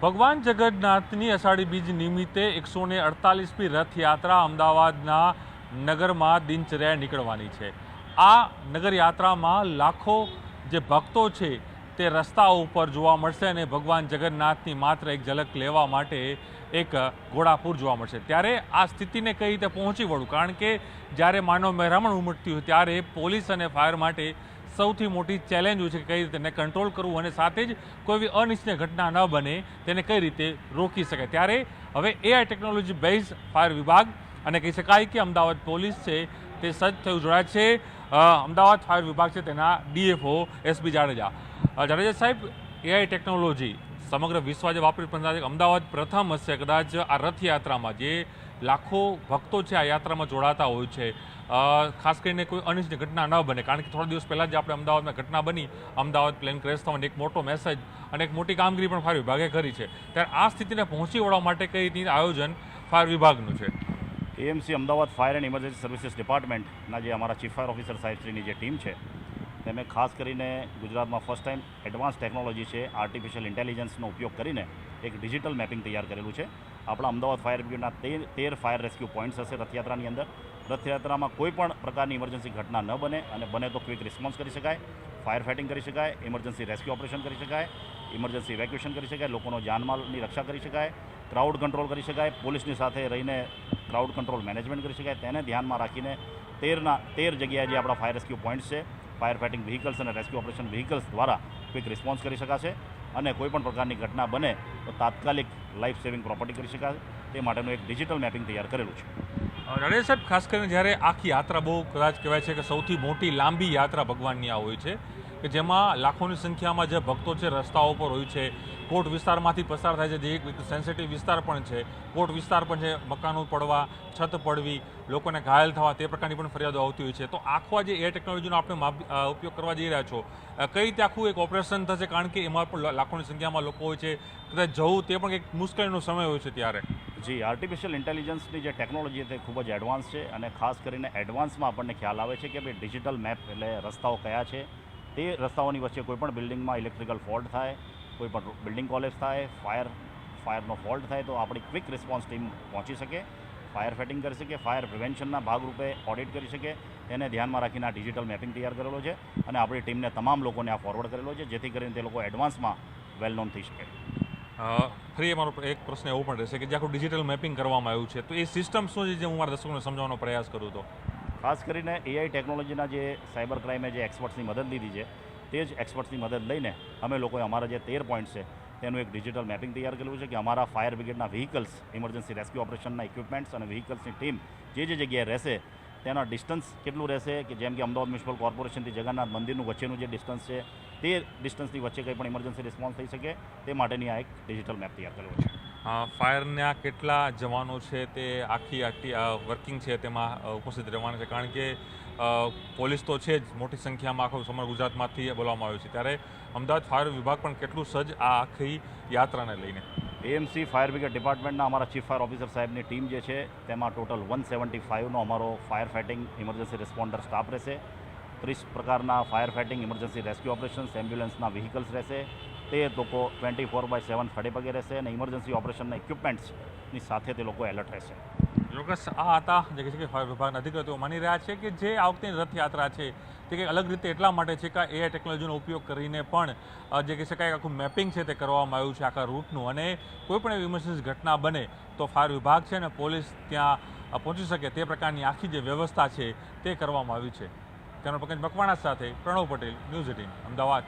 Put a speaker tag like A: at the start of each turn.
A: ભગવાન જગન્નાથની અષાઢી બીજ નિમિત્તે 148મી રથયાત્રા અમદાવાદના નગરમાં દિનચર્યાએ નીકળવાની છે। આ નગરયાત્રામાં લાખો જે ભક્તો છે તે રસ્તા ઉપર જોવા મળશે અને ભગવાન જગન્નાથની માત્ર એક ઝલક લેવા માટે એક ઘોડાપુર જોવા મળશે। ત્યારે આ સ્થિતિને કઈ રીતે પહોંચી વળવું, કારણ કે જ્યારે માનવ મહેરામણ ઉમટતી હોય ત્યારે પોલીસ અને ફાયર માટે સૌથી મોટી ચેલેન્જ હોય છે કે કઈ રીતે તેને કંટ્રોલ કરવું અને સાથે જ કોઈ અનિચ્છનીય ઘટના ન બને તેને કઈ રીતે રોકી શકાય। ત્યારે હવે એઆઈ ટેકનોલોજી બેઝ ફાયર વિભાગ અને કહી શકાય કે અમદાવાદ પોલીસ છે તે સજ્જ થયું જોડાયા છે। અમદાવાદ ફાયર વિભાગ છે તેના ડીએફઓ એસબી જાડેજા સાહેબ, એઆઈ ટેકનોલોજી સમગ્ર વિશ્વ આજે વાપરી પણ અમદાવાદ પ્રથમ હશે કદાચ આ રથયાત્રામાં, જે લાખો ભક્તો છે આ યાત્રામાં જોડાતા હોય છે, ખાસ કરીને કોઈ અનિચ્છનીય ઘટના ન બને, કારણ કે થોડા દિવસ પહેલાં જ આપણે અમદાવાદમાં ઘટના બની, અમદાવાદ પ્લેન ક્રેશ થવાની એક મોટો મેસેજ અને એક મોટી કામગીરી પણ ફાયર વિભાગે કરી છે। ત્યારે આ સ્થિતિને પહોંચી વળવા માટે કઈ રીતે આયોજન ફાયર વિભાગનું છે?
B: AMC Ahmedabad fire and emergency services ડિપાર્ટમેન્ટના જે અમારા ચીફ ફાયર ઓફિસર સાહેબશ્રીની જે ટીમ છે તેમે ખાસ કરીને ગુજરાતમાં ફર્સ્ટ ટાઈમ એડવાન્સ ટેકનોલોજી છે આર્ટિફિશિયલ ઇન્ટેલિજન્સનો ઉપયોગ કરીને એક ડિજિટલ મેપિંગ તૈયાર કરેલું છે। આપણા અમદાવાદ ફાયર બ્રિગેડના 13 ફાયર રેસ્ક્યુ પોઈન્ટ્સ હશે રથયાત્રાની અંદર। રથયાત્રામાં કોઈ પણ પ્રકારની ઇમરજન્સી ઘટના ન બને અને બને તો ક્વિક રિસ્પોન્સ કરી શકાય, ફાયર ફાઇટિંગ કરી શકાય, ઇમરજન્સી રેસ્ક્યુ ઓપરેશન કરી શકાય, ઇમરજન્સી ઇવેક્યુએશન કરી શકાય, લોકોનો જાનમાલની રક્ષા કરી શકાય, ક્રાઉડ કંટ્રોલ કરી શકાય, પોલીસની સાથે રહીને ક્રાઉડ કંટ્રોલ મેનેજમેન્ટ કરી શકાય। તેને ધ્યાનમાં રાખીને 13 જગ્યાએ જે આપણા ફાયર રેસ્ક્યુ પોઈન્ટ્સ છે, ફાયર ફાઇટિંગ વ્હીકલ્સ અને રેસ્ક્યુ ઓપરેશન વ્હીકલ્સ દ્વારા ક્વિક રિસ્પોન્સ કરી શકાશે અને કોઈપણ પ્રકારની ઘટના બને તો તાત્કાલિક લાઈફ સેવિંગ પ્રોપર્ટી કરી શકાય, તે માટેનું એક ડિજિટલ મેપિંગ તૈયાર કરેલું છે।
A: જાડેજા સાહેબ, ખાસ કરીને જ્યારે આખી યાત્રા બહુ કદાચ કહેવાય છે કે સૌથી મોટી લાંબી યાત્રા ભગવાનની આ હોય છે કે જેમાં લાખોની સંખ્યામાં જે ભક્તો છે રસ્તાઓ પર હોય છે, કોટ વિસ્તારમાંથી પસાર થાય છે, જે એક સેન્સિટિવ વિસ્તાર પણ છે, કોટ વિસ્તાર પણ છે, મકાનો પડવા, છત પડવી, લોકોને ઘાયલ થવા તે પ્રકારની પણ ફરિયાદો આવતી હોય છે। તો આખો જે એ ટેકનોલોજીનો આપણે ઉપયોગ કરવા જઈ રહ્યા છો, કઈ રીતે આખું એક ઓપરેશન થશે, કારણ કે એમાં પણ લાખોની સંખ્યામાં લોકો હોય છે, કદાચ જવું તે પણ એક મુશ્કેલીનો સમય હોય છે ત્યારે?
B: જી, આર્ટિફિશિયલ ઇન્ટેલિજન્સની જે ટેકનોલોજી છે તે ખૂબ જ એડવાન્સ છે અને ખાસ કરીને એડવાન્સમાં આપણને ખ્યાલ આવે છે કે ભાઈ ડિજિટલ મેપ એટલે રસ્તાઓ કયા છે, તે રસ્તાઓની વચ્ચે કોઈપણ બિલ્ડિંગમાં ઇલેક્ટ્રિકલ ફોલ્ટ થાય, કોઈ પણ બિલ્ડિંગ કોલેપ્સ થાય, ફાયરનો ફોલ્ટ થાય તો આપણી ક્વિક રિસ્પોન્સ ટીમ પહોંચી શકે, ફાયર ફાઇટિંગ કરી શકે, ફાયર પ્રિવેન્શનના ભાગરૂપે ઓડિટ કરી શકે, તેને ધ્યાનમાં રાખીને આ ડિજિટલ મેપિંગ તૈયાર કરેલો છે અને આપણી ટીમને તમામ લોકોને આ ફોરવર્ડ કરેલો છે જેથી કરીને તે લોકો એડવાન્સમાં વેલ નોન થઈ શકે।
A: ફરી અમારો એક પ્રશ્ન એવો પણ રહેશે કે જે આખું ડિજિટલ મેપિંગ કરવામાં આવ્યું છે તો એ સિસ્ટમ શું છે, જે હું મારા દર્શકોને સમજાવવાનો પ્રયાસ કરું તો?
B: ખાસ કરીને એઆઈ ટેકનોલોજીના જે સાયબર ક્રાઇમે જે એક્સપર્ટ્સની મદદ લીધી છે તે જ એક્સપર્ટ્સની મદદ લઈને અમે લોકોએ અમારા જે 13 પોઈન્ટ છે તેનું એક ડિજિટલ મેપિંગ તૈયાર કરેલું છે કે અમારા ફાયર બ્રિગેડના વ્હીકલ્સ, ઇમરજન્સી રેસ્ક્યુ ઓપરેશનના ઇક્વિપમેન્ટ્સ અને વ્હીકલ્સની ટીમ જે જગ્યાએ રહેશે તેના ડિસ્ટન્સ કેટલું રહેશે, કે જેમ કે અમદાવાદ મ્યુનિસિપલ કોર્પોરેશનથી જગન્નાથ મંદિરનું વચ્ચેનું જે ડિસ્ટન્સ છે તે ડિસ્ટન્સની વચ્ચે કંઈ પણ ઇમરજન્સી રિસ્પોન્સ થઈ શકે તે માટેની આ એક ડિજિટલ મેપ તૈયાર કરેલો છે।
A: ફાયરના કેટલા જવાનો છે તે આખી વર્કિંગ છે તેમાં ઉપસ્થિત રહેવાના છે, કારણ કે પોલીસ તો છે જ મોટી સંખ્યામાં આખું સમગ્ર ગુજરાતમાંથી બોલાવવામાં આવ્યું છે, ત્યારે અમદાવાદ ફાયર વિભાગ પણ કેટલું સજ્જ આ આખી યાત્રાને લઈને?
B: એએમસી ફાયર બ્રિગેડ ડિપાર્ટમેન્ટના અમારા ચીફ ફાયર ઓફિસર સાહેબની ટીમ જે છે તેમાં ટોટલ 175નો અમારો fire fighting emergency responder staff રહેશે, 30 પ્રકારના fire fighting emergency rescue operations એમ્બ્યુલન્સના વ્હીકલ્સ રહેશે, તે લોકો 24/7 ખડે પગે રહેશે અને ઇમરજન્સી ઓપરેશનના ઇક્વિપમેન્ટ્સની સાથે તે લોકો એલર્ટ રહેશે।
A: ચોક્કસ આ હતા જે કહે છે કે ફાયર વિભાગના અધિકારીઓ માની રહ્યા છે કે જે આ વખતેની રથયાત્રા છે તે કંઈક અલગ રીતે એટલા માટે છે કે એઆઈ ટેકનોલોજીનો ઉપયોગ કરીને પણ જે કહી શકાય આખું મેપિંગ છે તે કરવામાં આવ્યું છે આખા રૂટનું, અને કોઈ પણ એવી ઇમરજન્સી ઘટના બને તો ફાયર વિભાગ છે અને પોલીસ ત્યાં પહોંચી શકે તે પ્રકારની આખી જે વ્યવસ્થા છે તે કરવામાં આવી છે। કેમેરા પંકજ મકવાણા સાથે પ્રણવ પટેલ, ન્યૂઝ 18 અમદાવાદ।